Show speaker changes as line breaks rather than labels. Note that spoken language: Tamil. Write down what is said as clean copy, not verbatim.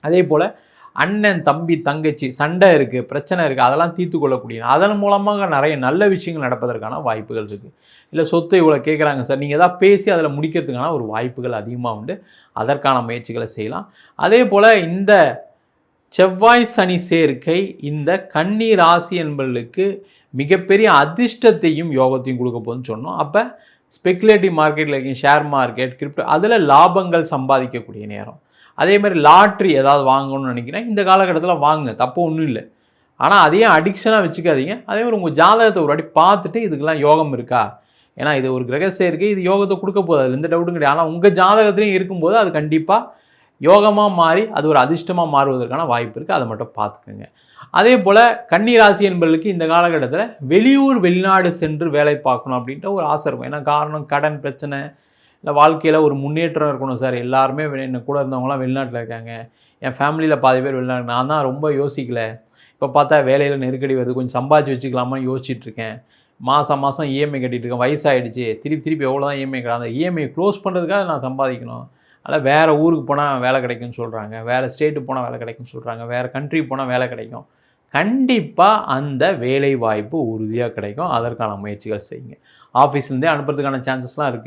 அதே போல் அண்ணன் தம்பி தங்கச்சி சண்டை இருக்குது, பிரச்சனை இருக்குது, அதெல்லாம் தீர்த்து கொள்ளக்கூடிய அதன் மூலமாக நிறைய நல்ல விஷயங்கள் நடப்பதற்கான வாய்ப்புகள் இருக்குது. இல்லை சொத்து இவ்வளோ கேட்குறாங்க சார், நீங்கள் எதாவது பேசி அதில் முடிக்கிறதுக்கான ஒரு வாய்ப்புகள் அதிகமாக உண்டு. அதற்கான முயற்சிகளை செய்யலாம். அதே போல் இந்த செவ்வாய் சனி சேர்க்கை இந்த கன்னி ராசி என்பவர்களுக்கு மிகப்பெரிய அதிர்ஷ்டத்தையும் யோகத்தையும் கொடுக்க போகுதுன்னு சொன்னோம். அப்போ ஸ்பெக்குலேட்டிவ் மார்க்கெட்டில் ஷேர் மார்க்கெட், கிரிப்டோ அதில் லாபங்கள் சம்பாதிக்கக்கூடிய நேரம். அதே மாதிரி லாட்ரி ஏதாவது வாங்கணும்னு நினைக்கிறேன், இந்த காலகட்டத்தில் வாங்குங்க, தப்பு ஒன்றும் இல்லை. ஆனால் அதையும் அடிக்ஷனாக வச்சுக்காதீங்க. அதே மாதிரி உங்கள் ஜாதகத்தை ஒரு வாட்டி பார்த்துட்டு இதுக்கெல்லாம் யோகம் இருக்கா, ஏன்னா இது ஒரு கிரக சேர்க்கை, இது யோகத்தை கொடுக்க போகுது, அதில் எந்த டவுட்டும் கிடையாது. ஆனால் உங்கள் ஜாதகத்துலேயும் இருக்கும்போது அது கண்டிப்பாக யோகமாக மாறி அது ஒரு அதிர்ஷ்டமாக மாறுவதற்கான வாய்ப்பு இருக்குது. அதை மட்டும் பார்த்துக்கோங்க. அதே போல் கன்னி ராசி என்பவர்களுக்கு இந்த காலகட்டத்தில் வெளியூர் வெளிநாடு சென்று வேலை பார்க்கணும் அப்படின்ட்டு ஒரு ஆசை இருக்கும். ஏன்னா காரணம் கடன் பிரச்சனை, இல்லை வாழ்க்கையில் ஒரு முன்னேற்றம் இருக்கணும் சார். எல்லாருமே என்ன கூட இருந்தவங்களாம் வெளிநாட்டில் இருக்காங்க, என் ஃபேமிலியில் பாதி பேர் வெளிநாடு, நான் தான் ரொம்ப யோசிக்கலை. இப்போ பார்த்தா வேலையில் நெருக்கடி வருது, கொஞ்சம் சம்பாதிச்சு வச்சுக்கலாமா யோசிச்சுட்ருக்கேன். மாதம் இஎம்ஐ கட்டிகிட்டு இருக்கேன், வயசாகிடுச்சு, திருப்பி எவ்வளோ தான் இஎம்ஐ கிடையாது, அந்த இஎம்ஐ க்ளோஸ் பண்ணுறதுக்காக நான் சம்பாதிக்கணும். அதில் வேறு ஊருக்கு போனால் வேலை கிடைக்கும்னு சொல்கிறாங்க, வேறு ஸ்டேட்டுக்கு போனால் வேலை கிடைக்கும்னு சொல்கிறாங்க, வேறு கண்ட்ரிக்கு போனால் வேலை கிடைக்கும். கண்டிப்பாக அந்த வேலை வாய்ப்பு உறுதியாக கிடைக்கும். அதற்கான முயற்சிகள் செய்யுங்க. ஆஃபீஸ்லேருந்தே அனுப்புறதுக்கான சான்சஸ்லாம் இருக்குது.